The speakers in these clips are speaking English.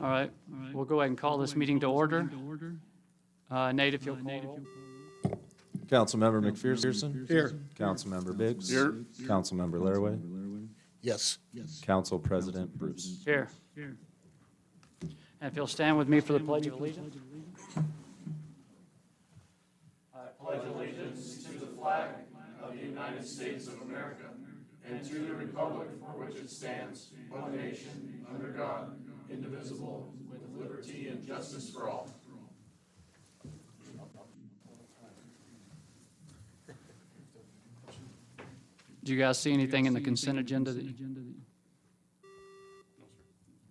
All right, we'll go ahead and call this meeting to order. Nate, if you'll call roll. Councilmember McPherson? Here. Councilmember Biggs? Here. Councilmember Laraway? Yes. Council President Bruce? Here. And if you'll stand with me for the Pledge of Allegiance. Do you guys see anything in the consent agenda that you?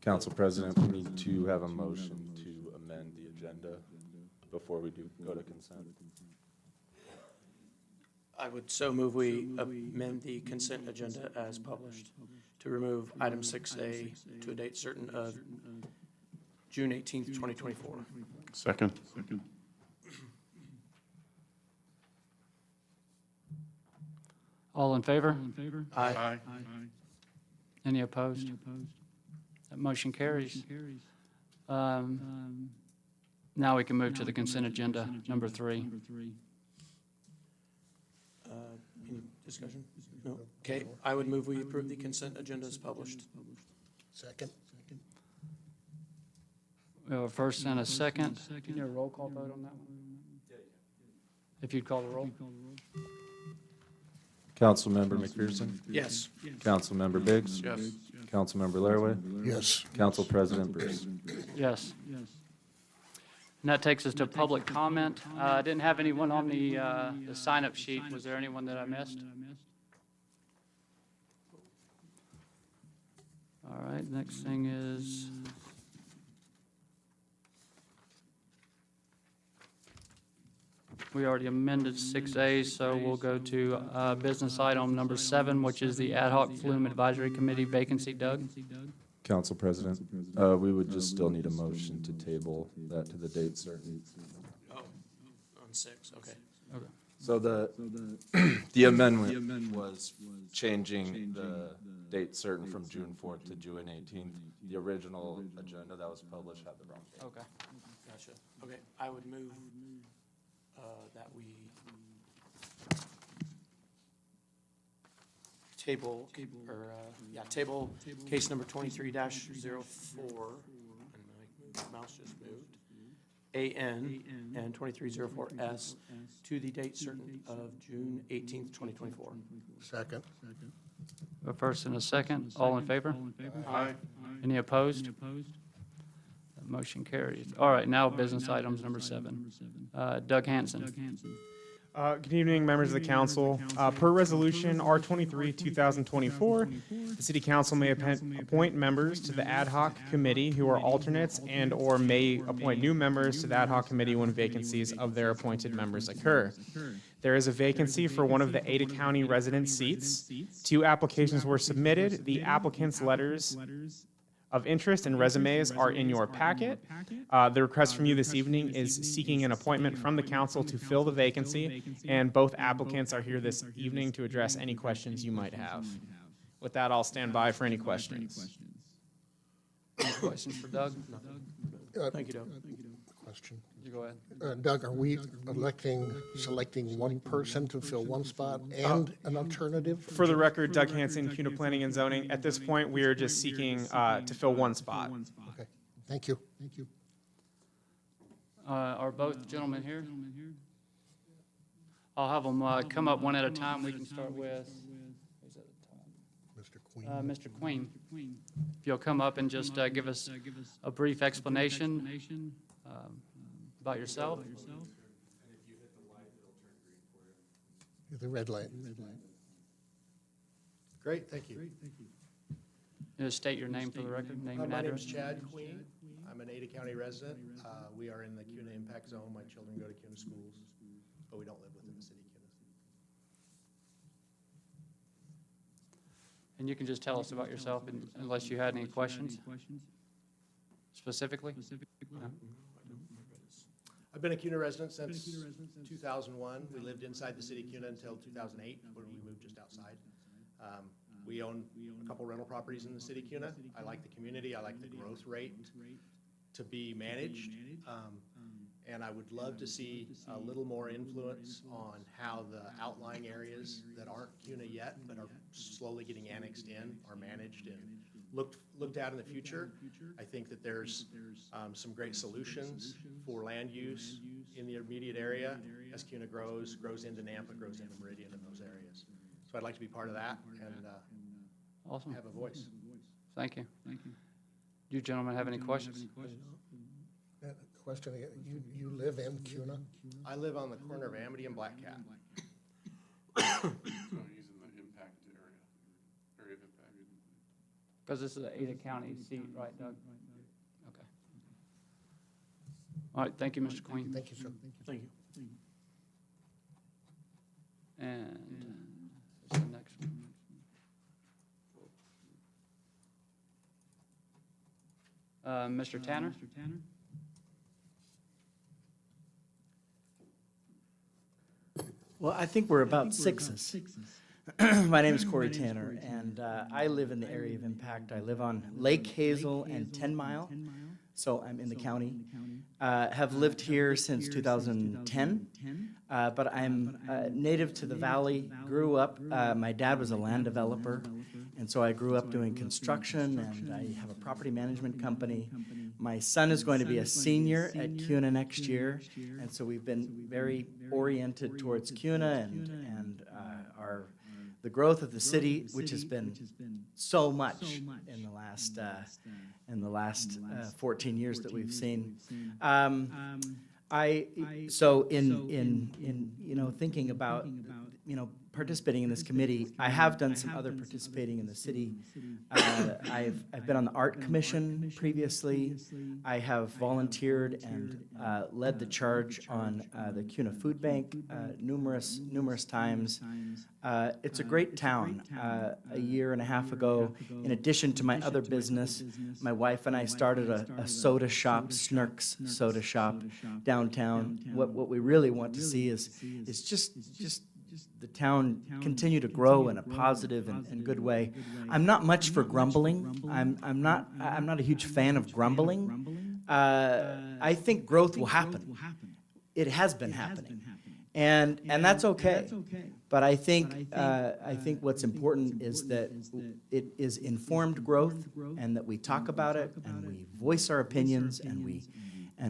Council President, we need to have a motion to amend the agenda before we do go to consent. I would so move we amend the consent agenda as published to remove item 6A to a date certain of June 18th, 2024. Second. All in favor? Aye. Any opposed? That motion carries. Now we can move to the consent agenda, number 3. Any discussion? No? Okay, I would move we approve the consent agenda as published. Second. We have a first and a second. Can you have a roll call vote on that one? If you'd call the roll. Councilmember McPherson? Yes. Councilmember Biggs? Yes. Councilmember Laraway? Yes. Council President Bruce? Yes. And that takes us to public comment. I didn't have anyone on the sign-up sheet. Was there anyone that I missed? All right, next thing is, we already amended 6A, so we'll go to business item number 7, which is the Ad hoc Flume Advisory Committee vacancy. Doug? Council President, we would just still need a motion to table that to the date certain. Oh, on 6, okay. So the amendment was changing the date certain from June 4th to June 18th. The original agenda that was published had the wrong date. Okay. Gotcha. Okay, I would move that we table case number 23-04, and my mouse just moved, AN and 2304S to the date certain of June 18th, 2024. Second. A first and a second. All in favor? Aye. Any opposed? That motion carries. All right, now business items number 7. Doug Hanson. Good evening, members of the council. Per resolution R23, 2024, the city council may appoint members to the ad hoc committee who are alternates and/or may appoint new members to the ad hoc committee when vacancies of their appointed members occur. There is a vacancy for one of the Ada County resident seats. 2 applications were submitted. The applicants' letters of interest and resumes are in your packet. The request from you this evening is seeking an appointment from the council to fill the vacancy, and both applicants are here this evening to address any questions you might have. With that, I'll stand by for any questions. Any questions for Doug? Thank you, Doug. Question. You go ahead. Doug, are we selecting one person to fill one spot and an alternative? For the record, Doug Hanson, CUNA Planning and Zoning. At this point, we are just seeking to fill one spot. Okay, thank you. Thank you. Are both gentlemen here? I'll have them come up one at a time. We can start with who's at the top? Mr. Queen. Mr. Queen. If you'll come up and just give us a brief explanation about yourself. The red light. Great, thank you. Just state your name for the record, name and My name address. is Chad Queen. I'm an Ada County resident. We are in the CUNA impact zone. My children go to CUNA schools, but we don't live within the city of CUNA. And you can just tell us about yourself unless you had any questions specifically. No? I've been a CUNA resident since 2001. We lived inside the city of CUNA until 2008, when we moved just outside. We own a couple rental properties in the city of CUNA. I like the community. I like the growth rate. to be managed. And I would love to see a little more influence on how the outlying areas that aren't CUNA yet, but are slowly getting annexed in, are managed and looked at in the future. I think that there's some great solutions for land use in the immediate area as CUNA grows into Nampa, grows into Meridian and those areas. So I'd like to be part of that and Awesome. have a voice. Thank you. Do you gentlemen have any questions? Question again, you live in CUNA? I live on the corner of Amity and Black Cat. So he's in the impact area of impact. Because this is an Ada County seat, right, Doug? Okay. All right, thank you, Mr. Queen. Thank you, sir. Thank you. And what's the next one? Mr. Tanner? Well, I think we're about sixes. My name is Corey Tanner, and I live in the area of impact. I live on Lake Hazel and 10 Mile, so I'm in the county. Have lived here since 2010, but I'm native to the valley, grew up, my dad was a land developer, and so I grew up doing construction, and I have a property management company. My son is going to be a senior at CUNA next year, and so we've been very oriented towards CUNA and the growth of the city, which has been so much in the last 14 years that we've seen. So in thinking about participating in this committee, I have done some other participating in the city. I've been on the Art Commission previously. I have volunteered and led the charge on the CUNA Food Bank numerous times. It's a great town. A year and a half ago, in addition to my other business, my wife and I started a soda shop, Snurks Soda Shop, downtown. What we really want to see is just the town continue to grow in a positive and good way. I'm not much for grumbling. I'm not a huge fan of grumbling. I think growth will happen. It has been happening, and that's okay. But I think what's important is that it is informed growth, and that we talk about it, and we voice our opinions, and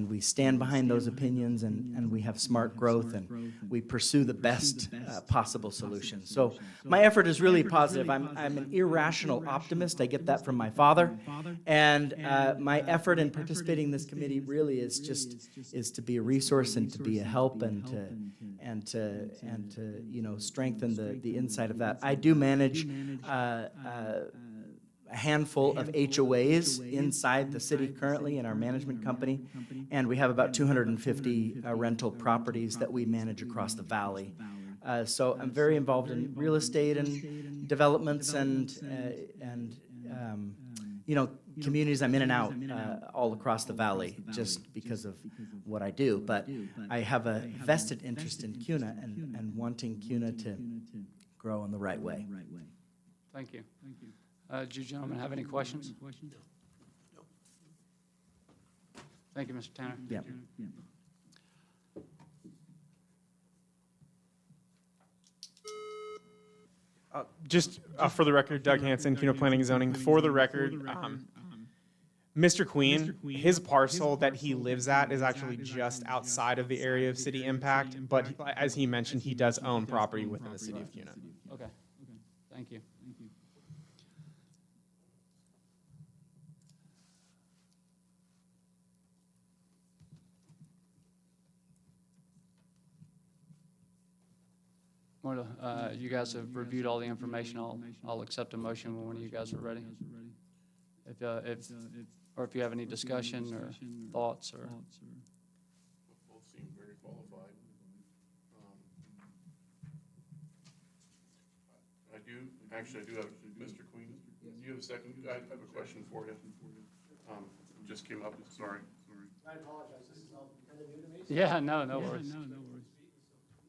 we stand behind those opinions, and we have smart growth, and we pursue the best possible solutions. So my effort is really positive. I'm an irrational optimist. I get that from my father, and my effort in participating in this committee really is to be a resource and to be a help and to strengthen the inside of that. I do manage a handful of HOAs inside the city currently in our management company, and we have about 250 rental properties that we manage across the valley. So I'm very involved in real estate and developments and communities. I'm in and out all across the valley just because of what I do. But I have a vested interest in CUNA and wanting CUNA to grow in the right way. Thank you. Do you gentlemen have any questions? Thank you, Mr. Tanner. Yeah. Just for the record, Doug Hanson, CUNA Planning and Zoning. For the record, Mr. Queen, his parcel that he lives at is actually just outside of the area of city impact, but as he mentioned, he does own property within the city of CUNA. Okay. Thank you. Well, you guys have reviewed all the information. I'll accept a motion when one of you guys are ready. If you have any discussion or thoughts or. Both seem very qualified. I do have, Mr. Queen, do you have a second? I have a question for you. Just came up, sorry. I apologize, this is all kind of new to me. Yeah, no worries.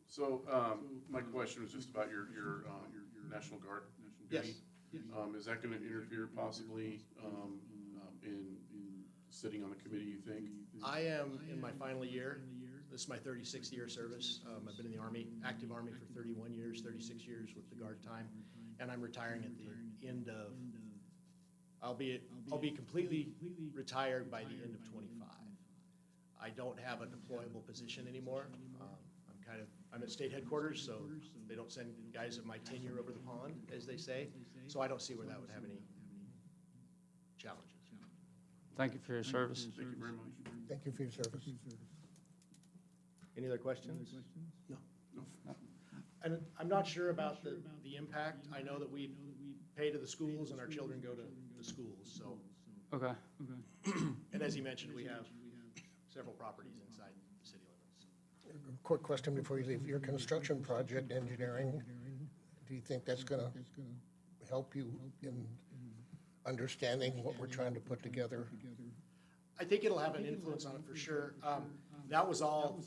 So, my question was just about your National Guard duty. Yes. Is that gonna interfere possibly, in sitting on the committee, you think? I am in my final year. This is my 36th year of service. I've been in the Army, active Army for 31 years, 36 years with the Guard time, and I'm retiring at the end of, I'll be completely retired by the end of 25. I don't have a deployable position anymore. I'm at state headquarters, so they don't send guys of my tenure over the pond, as they say. So I don't see where that would have any challenges. Thank you for your service. Thank you very much. Thank you for your service. Any other questions? No. And I'm not sure about the impact. I know that we pay to the schools and our children go to the schools, so. Okay. And as he mentioned, we have several properties inside the city limits. Quick question before you leave. Your construction project engineering, do you think that's going to help you in understanding what we're trying to put together? I think it'll have an influence on it for sure. That was all,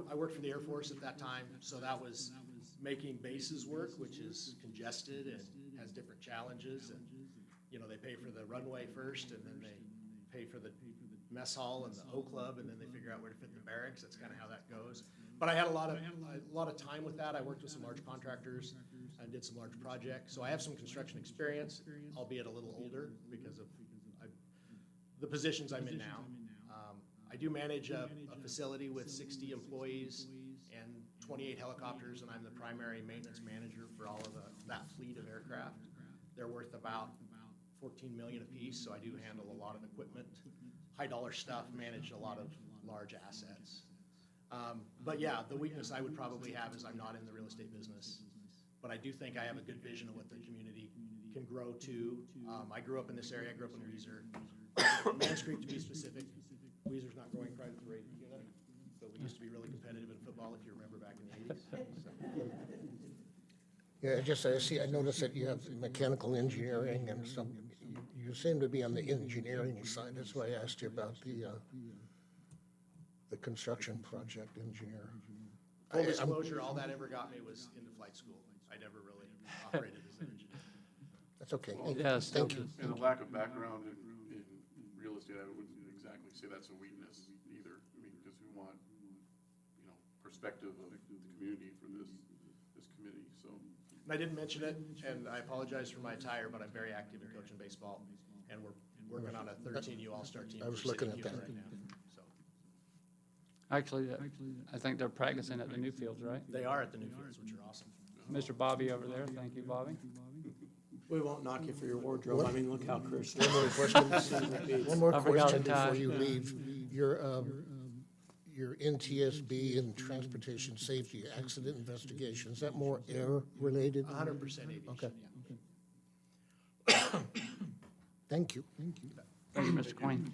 I worked for the Air Force at that time, so that was making bases work, which is congested and has different challenges. And, you know, they pay for the runway first, and then they pay for the mess hall and the O Club, and then they figure out where to fit the barracks. That's kind of how that goes. But I had a lot of time with that. I worked with some large contractors and did some large projects. So I have some construction experience, albeit a little older because of the positions I'm in now. I do manage a facility with 60 employees and 28 helicopters, and I'm the primary maintenance manager for all of that fleet of aircraft. They're worth about $14 million apiece, so I do handle a lot of equipment, high dollar stuff, manage a lot of large assets. But yeah, the weakness I would probably have is I'm not in the real estate business, but I do think I have a good vision of what the community can grow to. I grew up in this area. I grew up in Weiser. Mans Creek, to be specific. Weiser's not growing quite at the rate of CUNA, but we used to be really competitive in football, if you remember back in the 80s. Yeah, I noticed that you have mechanical engineering and you seem to be on the engineering side. That's why I asked you about the construction project engineer. Full disclosure, all that ever got me was into flight school. I never really operated as an engineer. That's okay. Yes. Thank you. And the lack of background in real estate, I wouldn't exactly say that's a weakness either. I mean, because we want, you know, perspective of the community for this committee, so. And I didn't mention it, and I apologize for my attire, but I'm very active in coaching baseball, and we're working on a 13U All-Star team. I was for looking City at CUNA that. right now. So Actually, I think they're practicing at the new fields, right? they are at the new fields, which are awesome. Mr. Bobby over there. Thank you, Bobby. We won't knock you for your wardrobe. I mean, look how Chris. One more question. One more I forgot question the tie. before you leave. Your NTSB and transportation safety accident investigation, is that more air related? 100% aviation, Okay. yeah. Thank you. Thank you, Mr. Queen.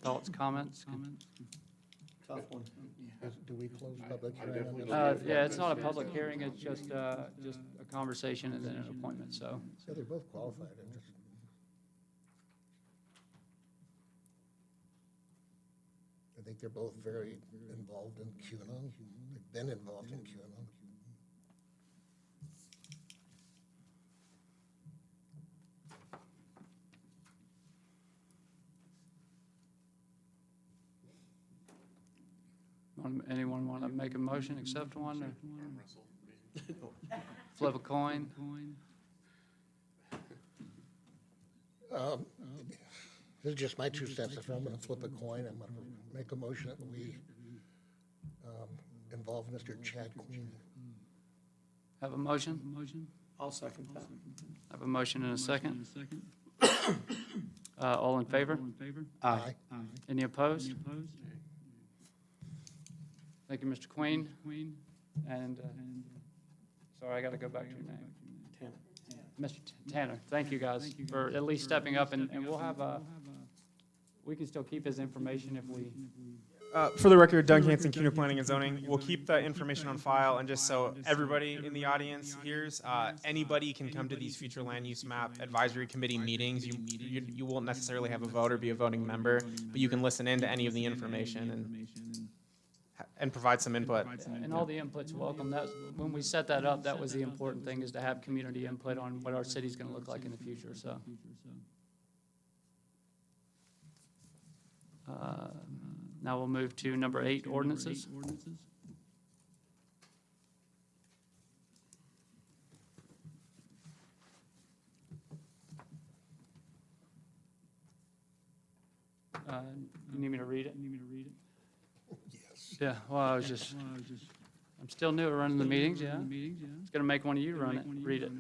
Thoughts, comments? Tough one. Do we close public hearing on this? Yeah, it's not a public hearing, it's just a conversation and then an appointment, so. Yeah, they're both qualified. I think they're both very involved in QAnon. They've been involved in QAnon. Anyone want to make a motion, accept one, or Arm wrestle, maybe. flip a coin? This is just my 2 cents. If I'm going to flip a coin, I'm going to make a motion that we involve Mr. Chad Queen. Have a motion? I'll second that. Have a motion and a second. All in favor? Aye. Any opposed? Thank you, Mr. Queen. And, sorry, I got to go back to your name. Tanner. Mr. Tanner, thank you guys for at least stepping up, and we'll have we can still keep his information if we, For the record, Doug Hanson, CUNA Planning and Zoning. We'll keep the information on file, and just so everybody in the audience hears, anybody can come to these future land use map advisory committee meetings. You won't necessarily have a vote or be a voting member, but you can listen in to any of the information, and and provide some input. And all the input's welcome. That, when we set that up, that was the important thing, is to have community input on what our city's gonna look like in the future, so. Now we'll move to number 8, ordinances. You need me to read it? Yes. Yeah, well, I'm still new at running the meetings, yeah. It's gonna make one of you run it, read it.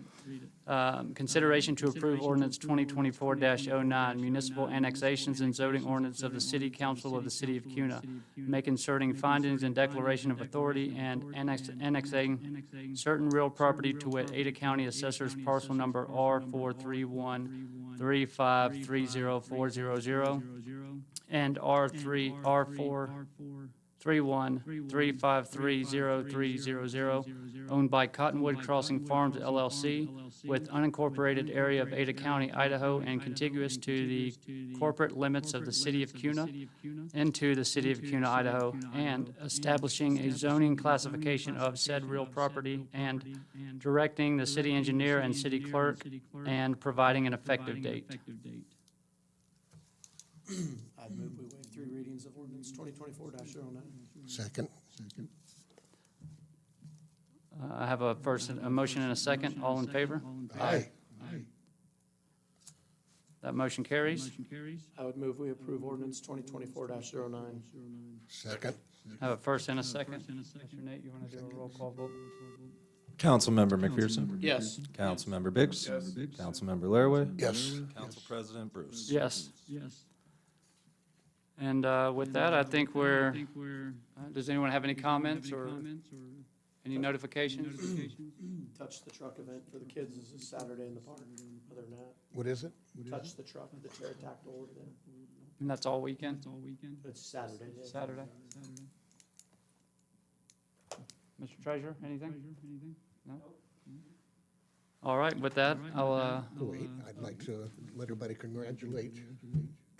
Consideration to approve ordinance 2024-09, municipal annexations and zoning ordinance of the city council of the city of Cuna, make inserting findings and declaration of authority and annexing certain real property to wit Ada County Assessor's parcel number R43135304000 and R43135303000, owned by Cottonwood Crossing Farms LLC, with unincorporated area of Ada County, Idaho, and contiguous to the corporate limits of the city of Cuna into the city of Cuna, Idaho, and establishing a zoning classification of said real property, and directing the city engineer and city clerk, and providing an effective date. I'd move we waive 3 readings of ordinance 2024-09. Second. I have a motion and a second. All in favor? Aye. That motion carries. I would move we approve ordinance 2024-09. Second. I have a first and a second. Mr. Nate, you want to do a roll call vote? Councilmember McPherson? Yes. Councilmember Biggs? Councilmember Laraway? Yes. Council President Bruce? Yes. And with that, I think we're, does anyone have any comments or any notifications? Touch the truck event for the kids is this Saturday in the park. Other than that, What is it? touch the truck, the pterodactyl event. And that's all weekend? It's Saturday. yeah. Saturday? Mr. Treasurer, anything? No? All right, with that, I'll, Wait, I'd like to let everybody congratulate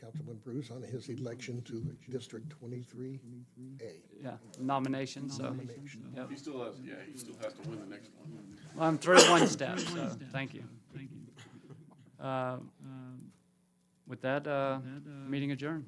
Councilman Bruce on his election to District 23A. yeah, nomination, so. Yep. He still has, he still has to win the next one. Well, I'm through one step, so, thank you. With that, meeting adjourned.